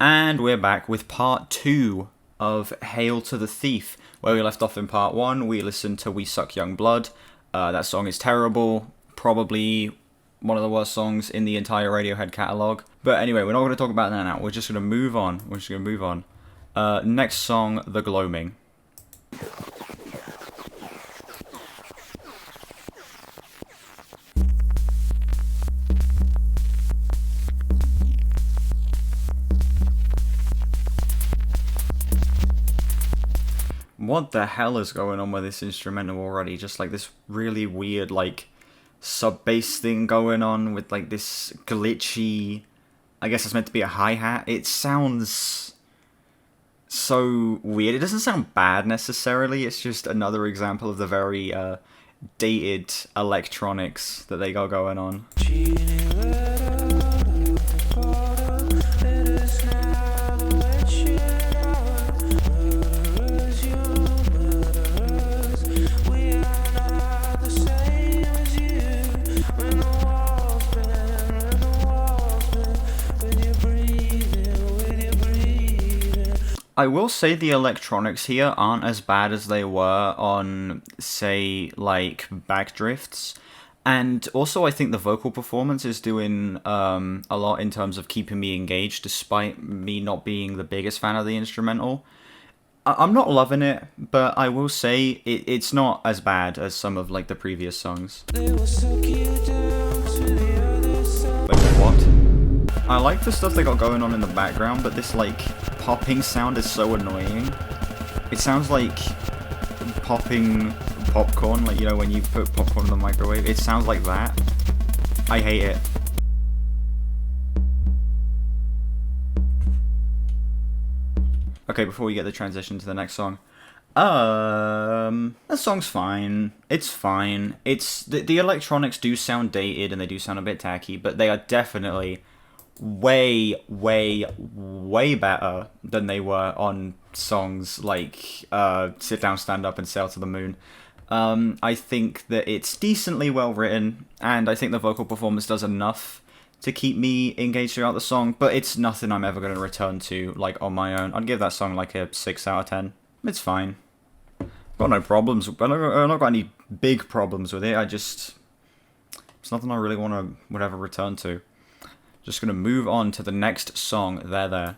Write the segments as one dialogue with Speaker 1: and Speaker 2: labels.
Speaker 1: And we're back with part 2 of Hail to the Thief. Where we left off in part 1, we listened to We Suck Young Blood. That song is terrible, probably one of the worst songs in the entire Radiohead catalogue. But anyway, we're not going to talk about that now, we're just going to move on. Next song, The Gloaming. What the hell is going on with this instrumental already? Just like this really weird like sub-bass thing going on with like this glitchy, I guess it's meant to be a hi-hat. It sounds so weird. It doesn't sound bad necessarily, it's just another example of the very dated electronics that they got going on. I will say the electronics here aren't as bad as they were on, say, like, Backdrifts. And also I think the vocal performance is doing a lot in terms of keeping me engaged, despite me not being the biggest fan of the instrumental. I'm not loving it, but I will say it's not as bad as some of, like, the previous songs. Wait, what? I like the stuff they got going on in the background, but this, like, popping sound is so annoying. It sounds like popping popcorn, like, you know, when you put popcorn in the microwave. It sounds like that. I hate it. Okay, before we get the transition to the next song. That song's fine. It's fine. It's the electronics do sound dated and they do sound a bit tacky, but they are definitely way better than they were on songs like Sit Down, Stand Up and Sail to the Moon. I think that it's decently well written, and I think the vocal performance does enough to keep me engaged throughout the song, but it's nothing I'm ever going to return to, like, on my own. I'd give that song, like, a 6 out of 10. It's fine. Got no problems. I've not got any big problems with it. It's nothing I really would ever return to. Just going to move on to the next song, There.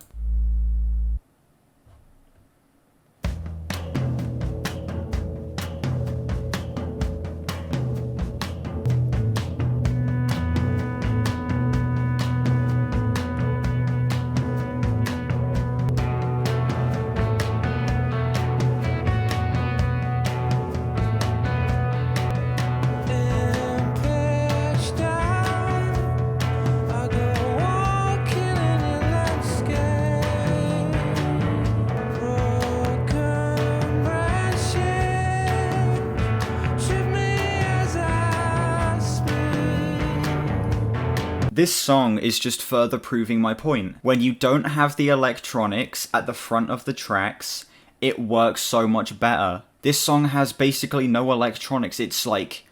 Speaker 1: This song is just further proving my point. When you don't have the electronics at the front of the tracks, it works so much better. This song has basically no electronics. It's like,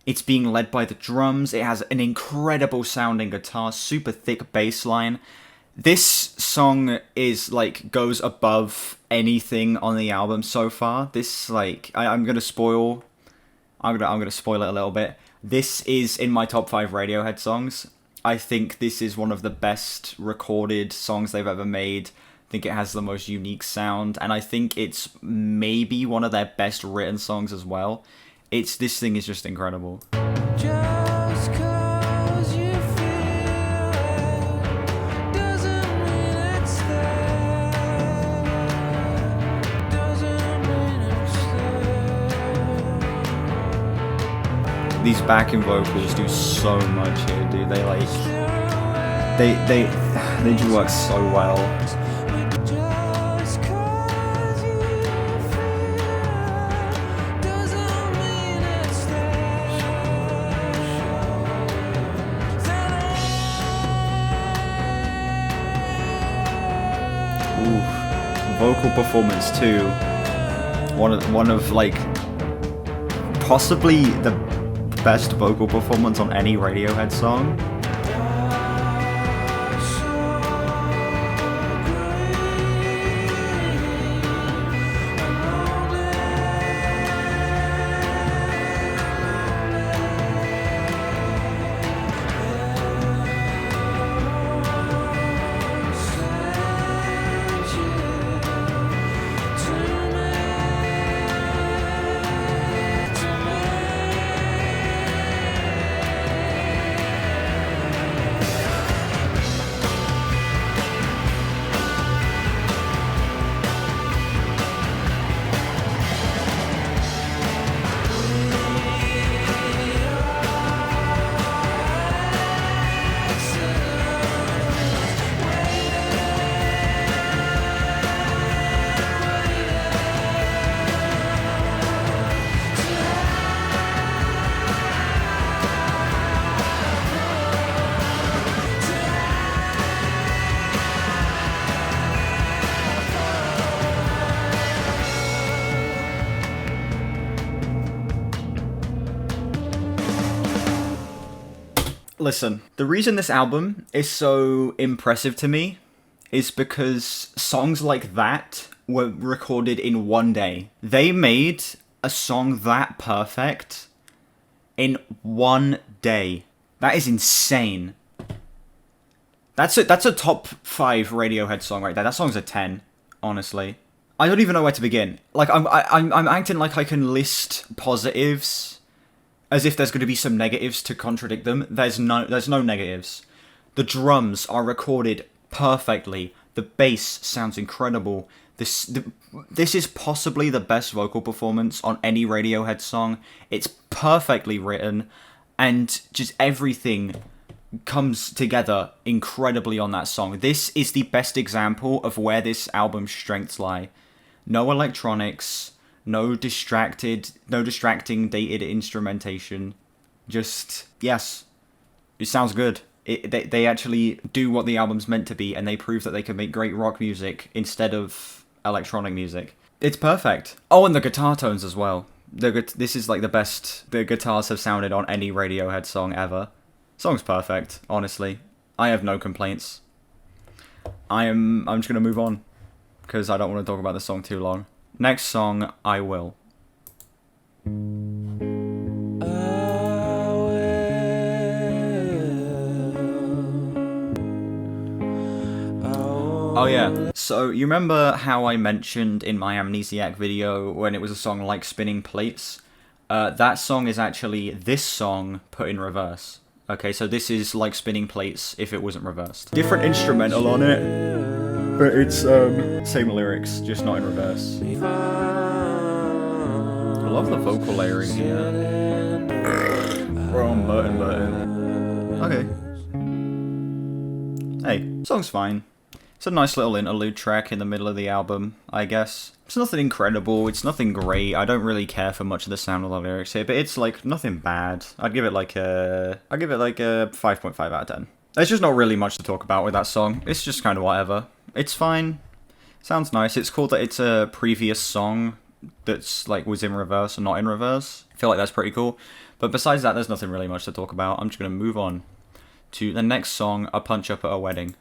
Speaker 1: it's being led by the drums. It has an incredible sounding guitar, super thick bass line. This song is like, goes above anything on the album so far. This, like, I'm gonna spoil it a little bit. This is in my top 5 Radiohead songs. I think this is one of the best recorded songs they've ever made. I think it has the most unique sound, and I think it's maybe one of their best written songs as well. This thing is just incredible. Just 'cause you feel it doesn't mean it's there. Doesn't mean it's there. These backing vocals do so much here, dude. They like they just work so well. Vocal performance too. One of like possibly the best vocal performance on any Radiohead song. Listen, the reason this album is so impressive to me is because songs like that were recorded in one day. They made a song that perfect in one day. That is insane. That's a top 5 Radiohead song right there. That song's a 10, honestly. I don't even know where to begin. Like, I'm acting like I can list positives as if there's going to be some negatives to contradict them. There's no negatives. The drums are recorded perfectly. The bass sounds incredible. This is possibly the best vocal performance on any Radiohead song. It's perfectly written, and just everything comes together incredibly on that song. This is the best example of where this album's strengths lie. No electronics, no distracting dated instrumentation. Just, yes, it sounds good. They actually do what the album's meant to be, and they prove that they can make great rock music instead of electronic music. It's perfect. Oh, and the guitar tones as well. This is like the best the guitars have sounded on any Radiohead song ever. Song's perfect, honestly. I have no complaints. I'm just gonna move on, because I don't want to talk about the song too long. Next song, I Will. Oh yeah, so you remember how I mentioned in my Amnesiac video when it was a song like Spinning Plates? That song is actually this song put in reverse. Okay, so this is like Spinning Plates if it wasn't reversed. Different instrumental on it, but it's same lyrics, just not in reverse. I love the vocal layering here. Wrong button. Okay. Hey, song's fine. It's a nice little interlude track in the middle of the album, I guess. It's nothing incredible, it's nothing great, I don't really care for much of the sound of the lyrics here, but it's like nothing bad. I'd give it like a 5.5 out of 10. There's just not really much to talk about with that song. It's just kind of whatever. It's fine. Sounds nice. It's cool that it's a previous song that's like was in reverse and not in reverse. I feel like that's pretty cool. But besides that, there's nothing really much to talk about. I'm just going to move on to the next song, A Punch Up at a Wedding.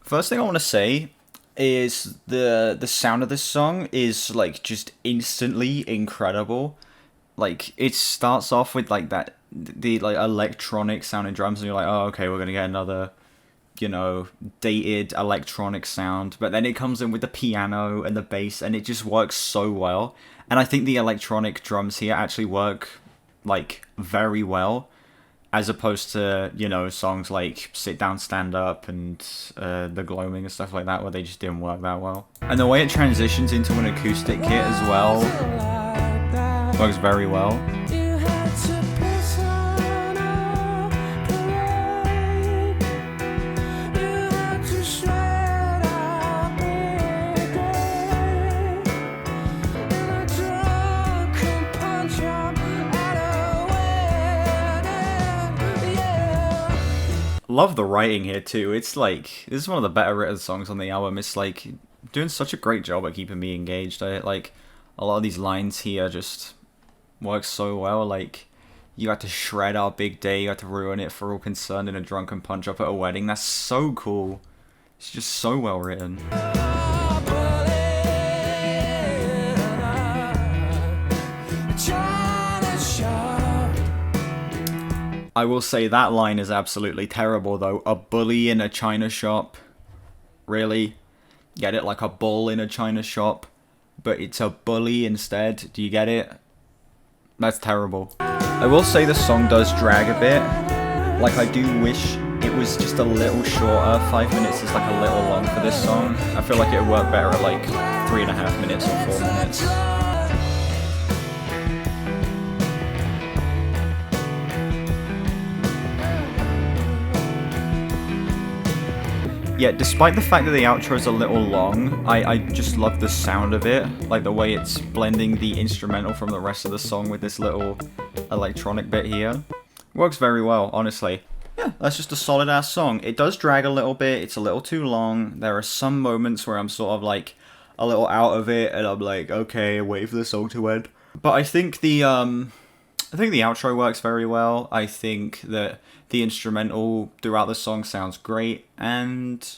Speaker 1: First thing I want to say is the sound of this song is like just instantly incredible. Like it starts off with like the like electronic sounding drums, and you're like, oh okay, we're gonna get another, you know, dated electronic sound. But then it comes in with the piano and the bass, and it just works so well. And I think the electronic drums here actually work like very well, as opposed to, you know, songs like Sit Down, Stand Up and the Gloaming and stuff like that, where they just didn't work that well. And the way it transitions into an acoustic kit as well works very well. Love the writing here too. It's like, this is one of the better written songs on the album. It's like doing such a great job at keeping me engaged. Like a lot of these lines here just work so well. Like, you had to shred our big day, you had to ruin it for all concerned in a drunken punch up at a wedding. That's so cool. It's just so well written. I will say that line is absolutely terrible though. A bully in a china shop. Really? Get it? Like a bull in a china shop, but it's a bully instead. Do you get it? That's terrible. I will say the song does drag a bit. Like, I do wish it was just a little shorter. 5 minutes is like a little long for this song. I feel like it would work better at like 3.5 minutes or 4 minutes. Yeah, despite the fact that the outro is a little long, I just love the sound of it. Like the way it's blending the instrumental from the rest of the song with this little electronic bit here. Works very well, honestly. Yeah, that's just a solid ass song. It does drag a little bit, it's a little too long. There are some moments where I'm sort of like a little out of it and I'm like, okay, wait for the song to end. But I think the outro works very well. I think that the instrumental throughout the song sounds great, and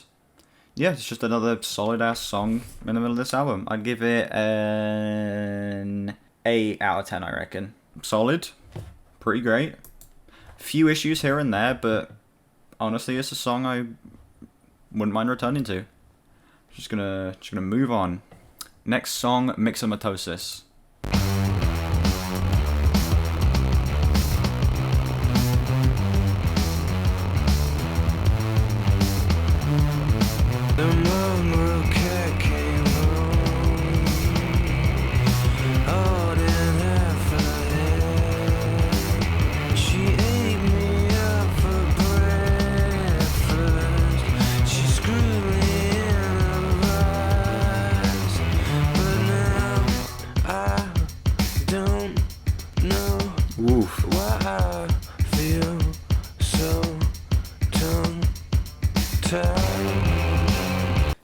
Speaker 1: yeah, it's just another solid ass song in the middle of this album. I'd give it an 8 out of 10, I reckon. Solid, pretty great. Few issues here and there, but honestly, it's a song I wouldn't mind returning to. Just gonna move on. Next song, Myxomatosis.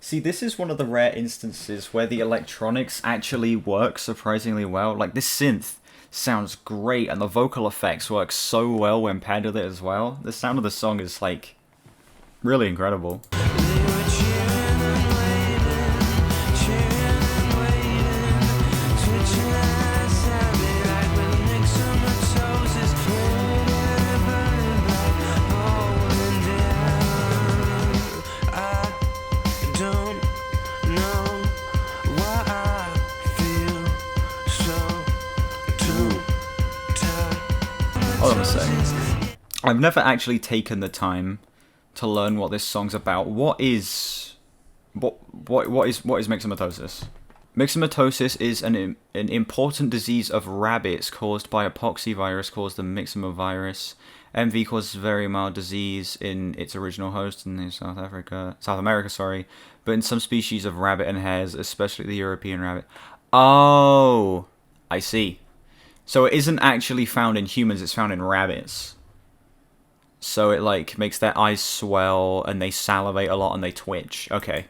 Speaker 1: See, this is one of the rare instances where the electronics actually work surprisingly well. Like, this synth sounds great, and the vocal effects work so well when paired with it as well. The sound of the song is, like, really incredible. Hold on a sec. I've never actually taken the time to learn what this song's about. What is myxomatosis? Myxomatosis is an important disease of rabbits caused by a poxvirus called the myxomovirus. MV causes very mild disease in its original host in South America, but in some species of rabbit and hares, especially the European rabbit. Oh, I see. So it isn't actually found in humans, it's found in rabbits. So it like makes their eyes swell and they salivate a lot and they twitch. Okay.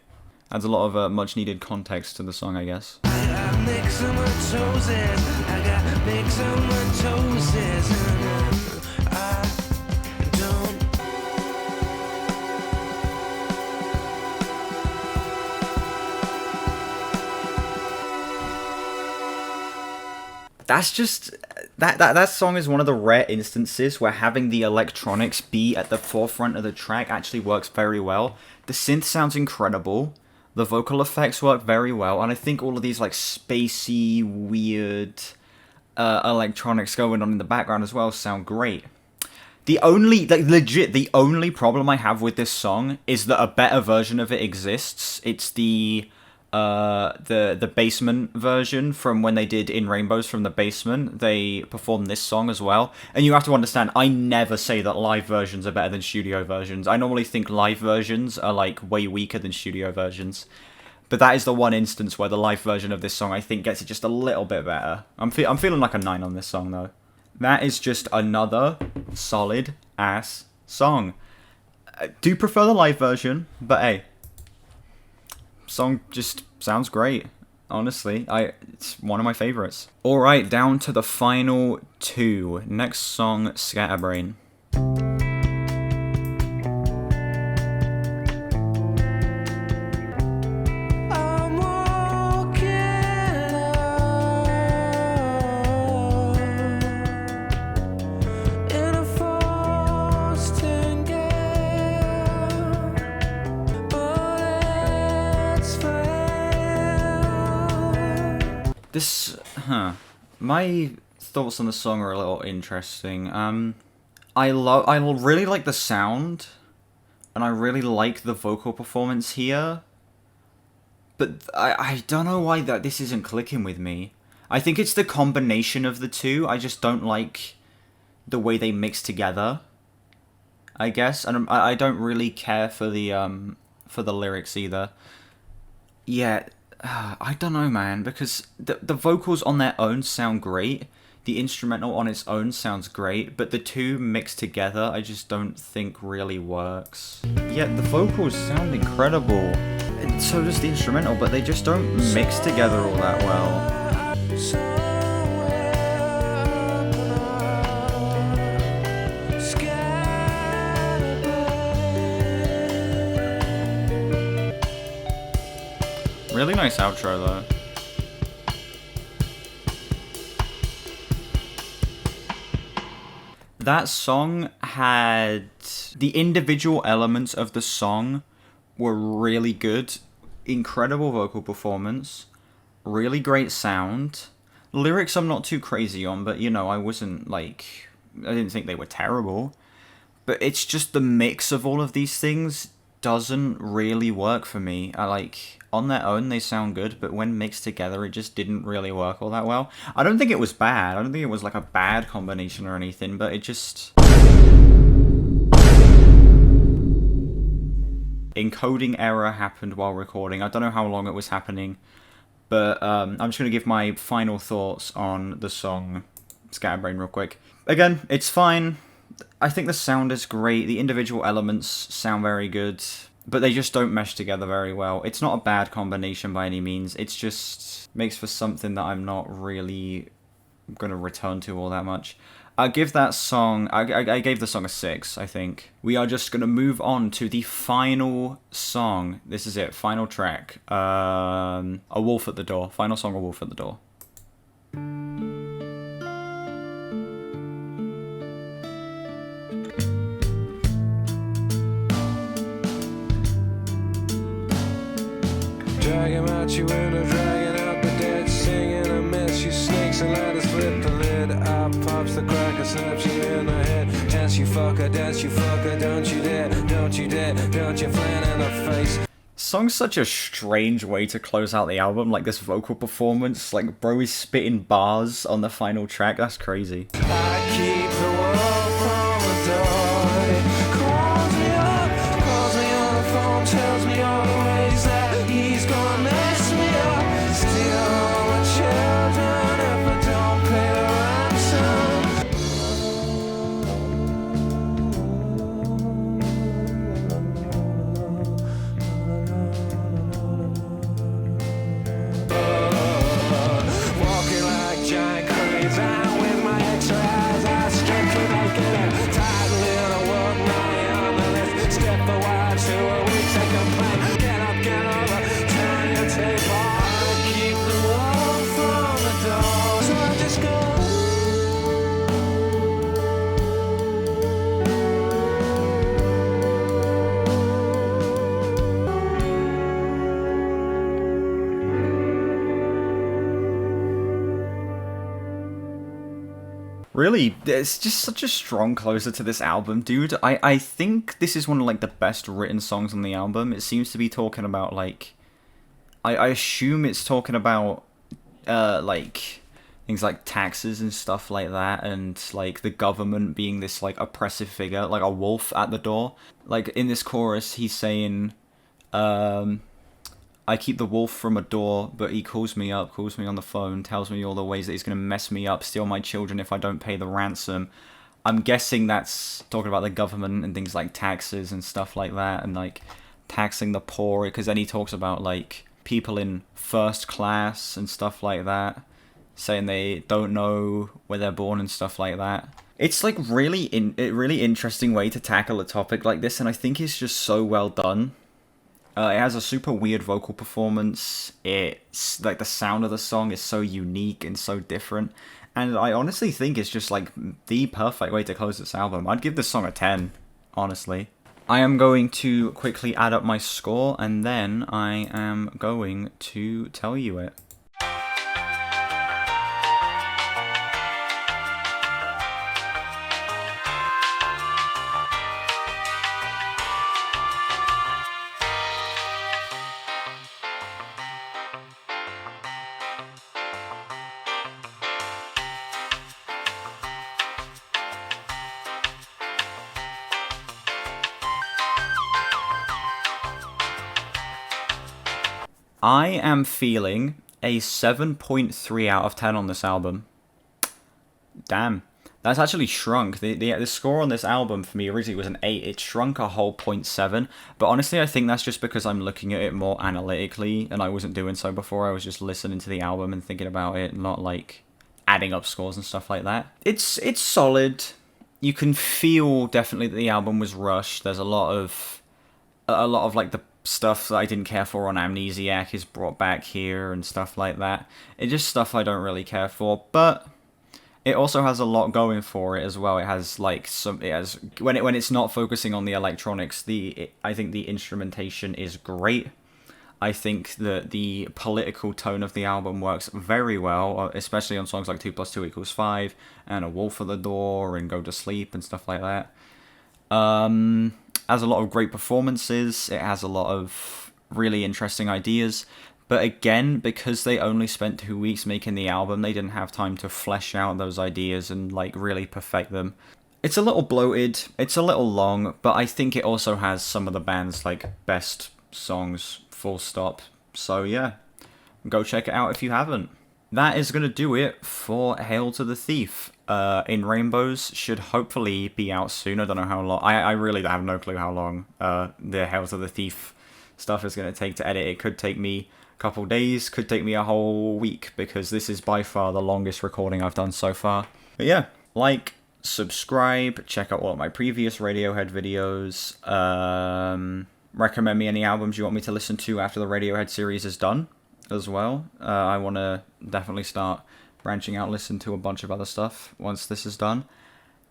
Speaker 1: Adds a lot of much needed context to the song, I guess. I got myxomatosis. That's just that song is one of the rare instances where having the electronics be at the forefront of the track actually works very well. The synth sounds incredible, the vocal effects work very well, and I think all of these like spacey, weird electronics going on in the background as well sound great. The only, like, legit, the only problem I have with this song is that a better version of it exists. It's the basement version from when they did In Rainbows from the Basement. They performed this song as well. And you have to understand, I never say that live versions are better than studio versions. I normally think live versions are, like, way weaker than studio versions. But that is the one instance where the live version of this song, I think, gets it just a little bit better. I'm feeling like a 9 on this song, though. That is just another solid-ass song. I do prefer the live version, but hey. Song just sounds great, honestly. It's one of my favorites. Alright, down to the final 2. Next song, Scattrerbrain. My thoughts on the song are a little interesting. I really like the sound, and I really like the vocal performance here. But I don't know why this isn't clicking with me. I think it's the combination of the two. I just don't like the way they mix together, I guess. And I don't really care for the lyrics either. Yeah, I don't know, man, because the vocals on their own sound great. The instrumental on its own sounds great, but the two mixed together I just don't think really works. Yeah, the vocals sound incredible, and so does the instrumental, but they just don't mix together all that well. Really nice outro though. That song had... the individual elements of the song were really good. Incredible vocal performance. Really great sound. Lyrics I'm not too crazy on, but you know, I wasn't like... I didn't think they were terrible. But it's just the mix of all of these things doesn't really work for me. On their own they sound good, but when mixed together it just didn't really work all that well. I don't think it was bad. I don't think it was like a bad combination or anything, but it just... encoding error happened while recording. I don't know how long it was happening, but I'm just going to give my final thoughts on the song Scatterbrain real quick. Again, it's fine. I think the sound is great. The individual elements sound very good, but they just don't mesh together very well. It's not a bad combination by any means. It's just makes for something that I'm not really going to return to all that much. I give that song... I gave the song a 6, I think. We are just going to move on to the final song. This is it, final track. A Wolf at the Door. Final song, A Wolf at the Door.
Speaker 2: Drag him out your window, dragging out the dead, singing a mess. You snakes and ladders, flip the lid. Up pops the cracker, snaps you in the head. Dance you fucker, don't you dare, don't you dare, don't you flan in the face.
Speaker 1: Song's such a strange way to close out the album, like this vocal performance. Like, bro is spitting bars on the final track, that's crazy.
Speaker 2: I keep the world from the door. It calls me on the phone, tells me all the ways that he's gonna mess me up. Steal all my children if I don't pay the ransom. Walking like giant cranes, I'm with my extra eyes, I strip to naked. Tight little world, now on the list. Step a while to a week, take a plan. Get up, get over, turn your table. I keep the wall from the door, so I just go.
Speaker 1: Really, it's just such a strong closer to this album, dude. I think this is one of, like, the best written songs on the album. It seems to be talking about, like... I assume it's talking about, like, things like taxes and stuff like that, and, like, the government being this, like, oppressive figure, like a wolf at the door. Like, in this chorus, he's saying, I keep the wolf from a door, but he calls me up, calls me on the phone, tells me all the ways that he's going to mess me up, steal my children if I don't pay the ransom. I'm guessing that's talking about the government and things like taxes and stuff like that, and like taxing the poor, because then he talks about like people in first class and stuff like that, saying they don't know where they're born and stuff like that. It's like really interesting way to tackle a topic like this, and I think it's just so well done. It has a super weird vocal performance. It's like the sound of the song is so unique and so different. And I honestly think it's just like the perfect way to close this album. I'd give this song a 10, honestly. I am going to quickly add up my score and then I am going to tell you it. I am feeling a 7.3 out of 10 on this album. Damn. That's actually shrunk. The score on this album for me originally was an 8. It shrunk a whole 0.7. But honestly, I think that's just because I'm looking at it more analytically, and I wasn't doing so before. I was just listening to the album and thinking about it, not like adding up scores and stuff like that. It's solid. You can feel definitely that the album was rushed. There's a lot of like the stuff that I didn't care for on Amnesiac is brought back here and stuff like that. It's just stuff I don't really care for, but it also has a lot going for it as well. It has like when it's not focusing on the electronics, I think the instrumentation is great. I think that the political tone of the album works very well, especially on songs like 2 + 2 = 5 and A Wolf at the Door and Go to Sleep and stuff like that. Has a lot of great performances. It has a lot of really interesting ideas. But again, because they only spent 2 weeks making the album, they didn't have time to flesh out those ideas and like really perfect them. It's a little bloated, it's a little long, but I think it also has some of the band's like best songs, full stop. So yeah, go check it out if you haven't. That is going to do it for Hail to the Thief. In Rainbows should hopefully be out soon. I don't know how long. I really have no clue how long the Hail to the Thief stuff is going to take to edit. It could take me couple days, could take me a whole week, because this is by far the longest recording I've done so far. But yeah, like, subscribe, check out all of my previous Radiohead videos, recommend me any albums you want me to listen to after the Radiohead series is done as well. I want to definitely start branching out, listen to a bunch of other stuff once this is done.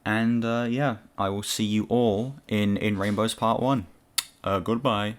Speaker 1: And yeah, I will see you all in Rainbows Part 1. Goodbye.